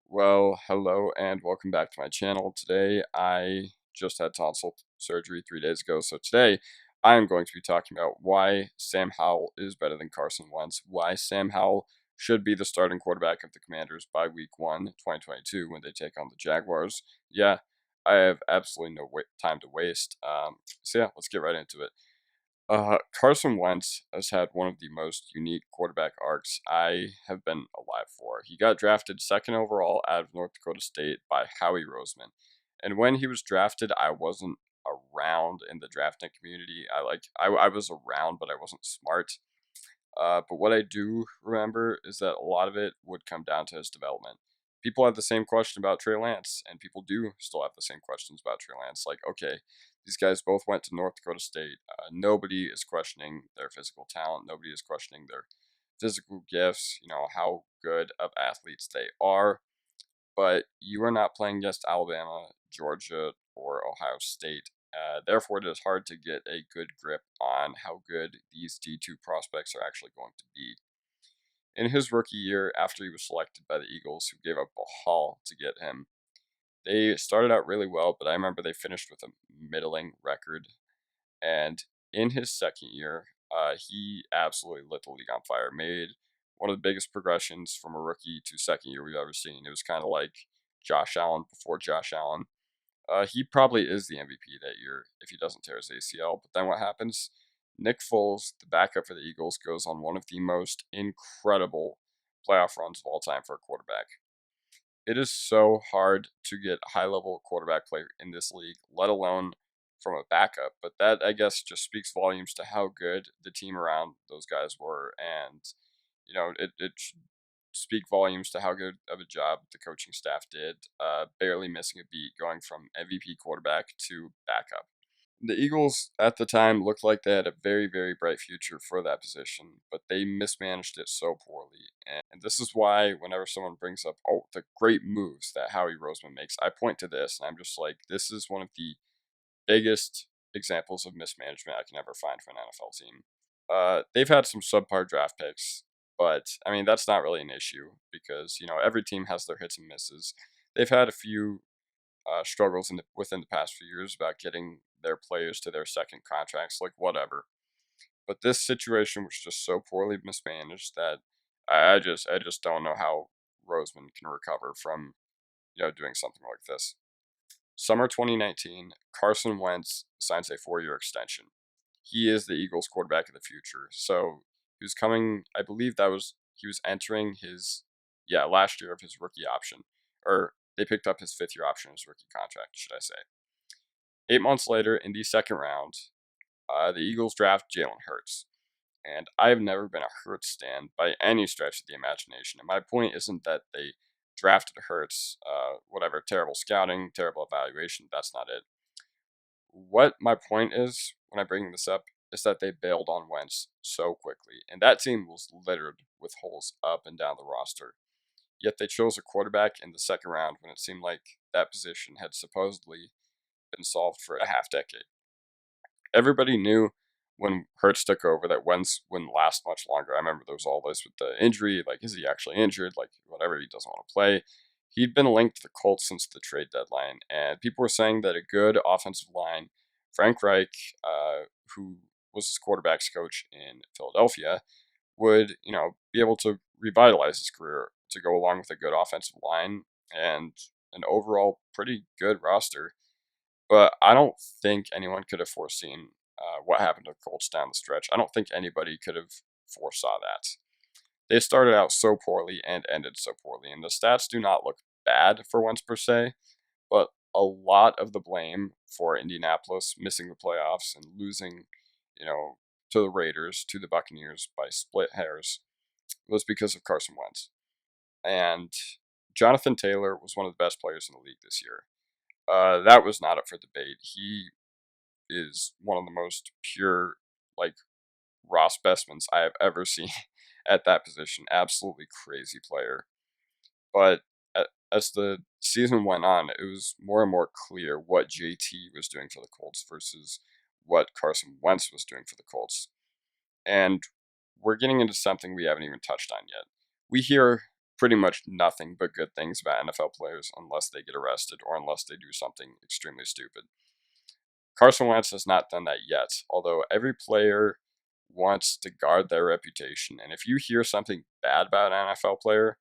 Well, hello and welcome back to my channel. Today, I just had tonsil surgery 3 days ago. So today, I'm going to be talking about why Sam Howell is better than Carson Wentz, why Sam Howell should be the starting quarterback of the Commanders by week 1, 2022, when they take on the Jaguars. Yeah, I have absolutely no time to waste. So yeah, let's get right into it. Carson Wentz has had one of the most unique quarterback arcs I have been alive for. He got drafted second overall out of North Dakota State by Howie Roseman. And when he was drafted, I wasn't around in the drafting community. I was around, but I wasn't smart. But what I do remember is that a lot of it would come down to his development. People have the same question about Trey Lance, and people do still have the same questions about Trey Lance. Like, okay, these guys both went to North Dakota State. Nobody is questioning their physical talent. Nobody is questioning their physical gifts, how good of athletes they are. But you are not playing against Alabama, Georgia, or Ohio State. Therefore, it is hard to get a good grip on how good these D2 prospects are actually going to be. In his rookie year, after he was selected by the Eagles, who gave up a haul to get him, they started out really well, but I remember they finished with a middling record. And in his second year, he absolutely lit the league on fire, made one of the biggest progressions from a rookie to second year we've ever seen. It was kind of like Josh Allen before Josh Allen. He probably is the MVP that year if he doesn't tear his ACL. But then what happens? Nick Foles, the backup for the Eagles, goes on one of the most incredible playoff runs of all time for a quarterback. It is so hard to get high level quarterback play in this league, let alone from a backup. But that, I guess, just speaks volumes to how good the team around those guys were. And, it should speak volumes to how good of a job the coaching staff did, barely missing a beat going from MVP quarterback to backup. The Eagles at the time looked like they had a very, very bright future for that position, but they mismanaged it so poorly. And this is why, whenever someone brings up, oh, the great moves that Howie Roseman makes, I point to this and I'm just like, this is one of the biggest examples of mismanagement I can ever find for an NFL team. They've had some subpar draft picks, but I mean, that's not really an issue because, every team has their hits and misses. They've had a few struggles within the past few years about getting their players to their second contracts, like whatever. But this situation was just so poorly mismanaged that I just don't know how Roseman can recover from doing something like this. Summer 2019, Carson Wentz signs a 4-year extension. He is the Eagles quarterback of the future. So he was coming, I believe he was entering his last year of his rookie option, or they picked up his 5th-year option, his rookie contract, should I say. 8 months later, in the second round, the Eagles draft Jalen Hurts. And I've never been a Hurts stan by any stretch of the imagination. And my point isn't that they drafted Hurts, whatever, terrible scouting, terrible evaluation. That's not it. What my point is when I bring this up is that they bailed on Wentz so quickly. And that team was littered with holes up and down the roster. Yet they chose a quarterback in the second round when it seemed like that position had supposedly been solved for a half decade. Everybody knew when Hurts took over that Wentz wouldn't last much longer. I remember there was all this with the injury, like, is he actually injured? Like, whatever, he doesn't want to play. He'd been linked to the Colts since the trade deadline, and people were saying that a good offensive line, Frank Reich, who was his quarterback's coach in Philadelphia, would, be able to revitalize his career to go along with a good offensive line and an overall pretty good roster. But I don't think anyone could have foreseen what happened to the Colts down the stretch. I don't think anybody could have foresaw that. They started out so poorly and ended so poorly, and the stats do not look bad for Wentz per se, but a lot of the blame for Indianapolis missing the playoffs and losing, to the Raiders, to the Buccaneers by split hairs was because of Carson Wentz. And Jonathan Taylor was one of the best players in the league this year. That was not up for debate. He is one of the most pure, like, raw specimens I have ever seen at that position. Absolutely crazy player. But as the season went on, it was more and more clear what JT was doing for the Colts versus what Carson Wentz was doing for the Colts. And we're getting into something we haven't even touched on yet. We hear pretty much nothing but good things about NFL players unless they get arrested or unless they do something extremely stupid. Carson Wentz has not done that yet, although every player wants to guard their reputation. And if you hear something bad about an NFL player,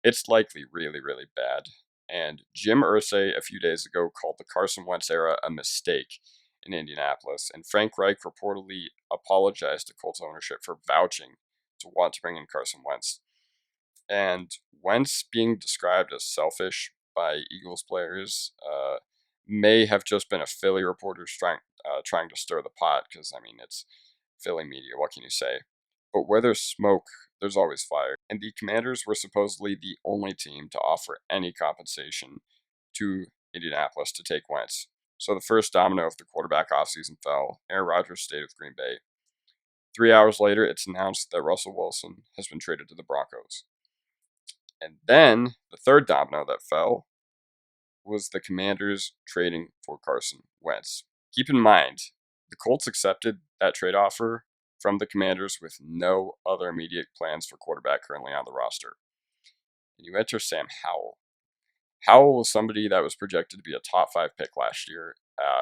it's likely really, really bad. And Jim Irsay a few days ago called the Carson Wentz era a mistake in Indianapolis. And Frank Reich reportedly apologized to Colts ownership for vouching to want to bring in Carson Wentz. And Wentz being described as selfish by Eagles players may have just been a Philly reporter trying to stir the pot, because, I mean, it's Philly media. What can you say? But where there's smoke, there's always fire. And the Commanders were supposedly the only team to offer any compensation to Indianapolis to take Wentz. So the first domino of the quarterback offseason fell. Aaron Rodgers stayed with Green Bay. 3 hours later, it's announced that Russell Wilson has been traded to the Broncos. And then the third domino that fell was the Commanders trading for Carson Wentz. Keep in mind, the Colts accepted that trade offer from the Commanders with no other immediate plans for quarterback currently on the roster. And you enter Sam Howell. Howell was somebody that was projected to be a top 5 pick last year,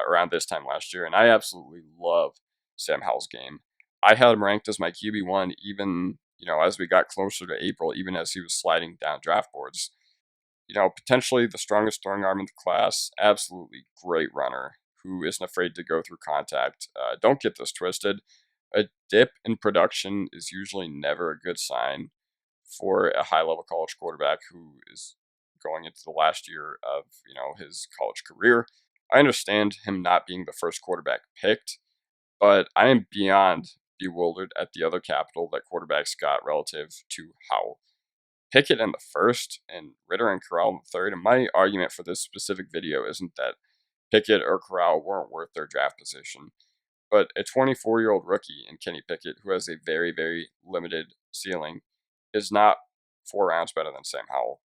around this time last year, and I absolutely love Sam Howell's game. I had him ranked as my QB1 even, as we got closer to April, even as he was sliding down draft boards. Potentially the strongest throwing arm in the class, absolutely great runner who isn't afraid to go through contact. Don't get this twisted. A dip in production is usually never a good sign for a high-level college quarterback who is going into the last year of, his college career. I understand him not being the first quarterback picked, but I am beyond bewildered at the other capital that quarterbacks got relative to Howell. Pickett in the first and Ritter and Corral in the third. And my argument for this specific video isn't that Pickett or Corral weren't worth their draft position, but a 24-year-old rookie in Kenny Pickett, who has a very, very limited ceiling, is not 4 rounds better than Sam Howell.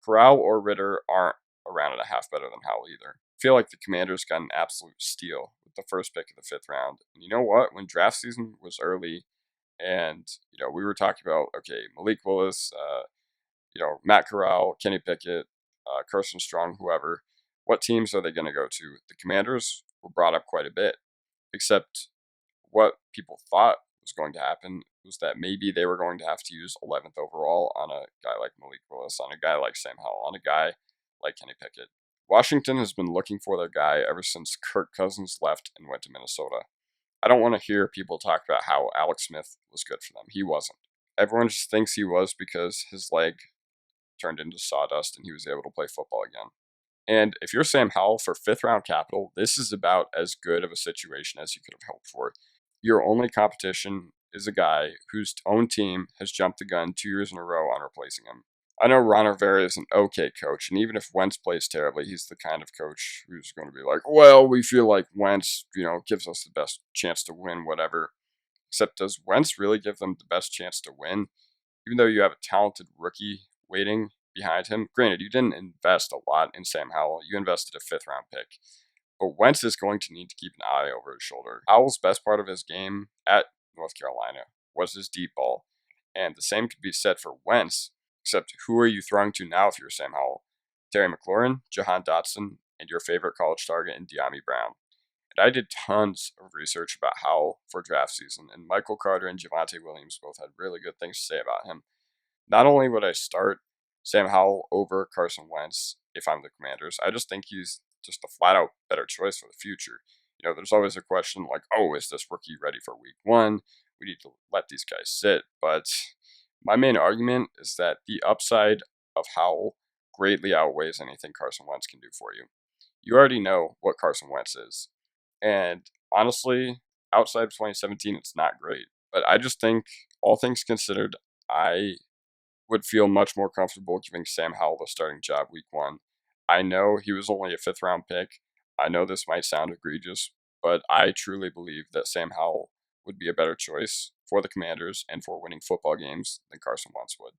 Corral or Ritter aren't a round and a half better than Howell either. I feel like the Commanders got an absolute steal with the first pick of the 5th round. And you know what? When draft season was early, and, we were talking about, okay, Malik Willis, Matt Corral, Kenny Pickett, Carson Strong, whoever. What teams are they going to go to? The Commanders were brought up quite a bit, except what people thought was going to happen was that maybe they were going to have to use 11th overall on a guy like Malik Willis, on a guy like Sam Howell, on a guy like Kenny Pickett. Washington has been looking for their guy ever since Kirk Cousins left and went to Minnesota. I don't want to hear people talk about how Alex Smith was good for them. He wasn't. Everyone just thinks he was because his leg turned into sawdust and he was able to play football again. And if you're Sam Howell for 5th round capital, this is about as good of a situation as you could have hoped for. Your only competition is a guy whose own team has jumped the gun 2 years in a row on replacing him. I know Ron Rivera is an okay coach, and even if Wentz plays terribly, he's the kind of coach who's going to be like, well, we feel like Wentz, gives us the best chance to win, whatever. Except, does Wentz really give them the best chance to win? Even though you have a talented rookie waiting behind him. Granted, you didn't invest a lot in Sam Howell. You invested a 5th round pick. But Wentz is going to need to keep an eye over his shoulder. Howell's best part of his game at North Carolina was his deep ball. And the same could be said for Wentz, except who are you throwing to now if you're Sam Howell? Terry McLaurin, Jahan Dotson, and your favorite college target in De'Ami Brown. And I did tons of research about Howell for draft season, and Michael Carter and Javonte Williams both had really good things to say about him. Not only would I start Sam Howell over Carson Wentz if I'm the Commanders, I just think he's just a flat-out better choice for the future. There's always a question like, oh, is this rookie ready for week 1? We need to let these guys sit. But my main argument is that the upside of Howell greatly outweighs anything Carson Wentz can do for you. You already know what Carson Wentz is. And honestly, outside of 2017, it's not great. But I just think, all things considered, I would feel much more comfortable giving Sam Howell the starting job week 1. I know he was only a 5th round pick. I know this might sound egregious, but I truly believe that Sam Howell would be a better choice for the Commanders and for winning football games than Carson Wentz would.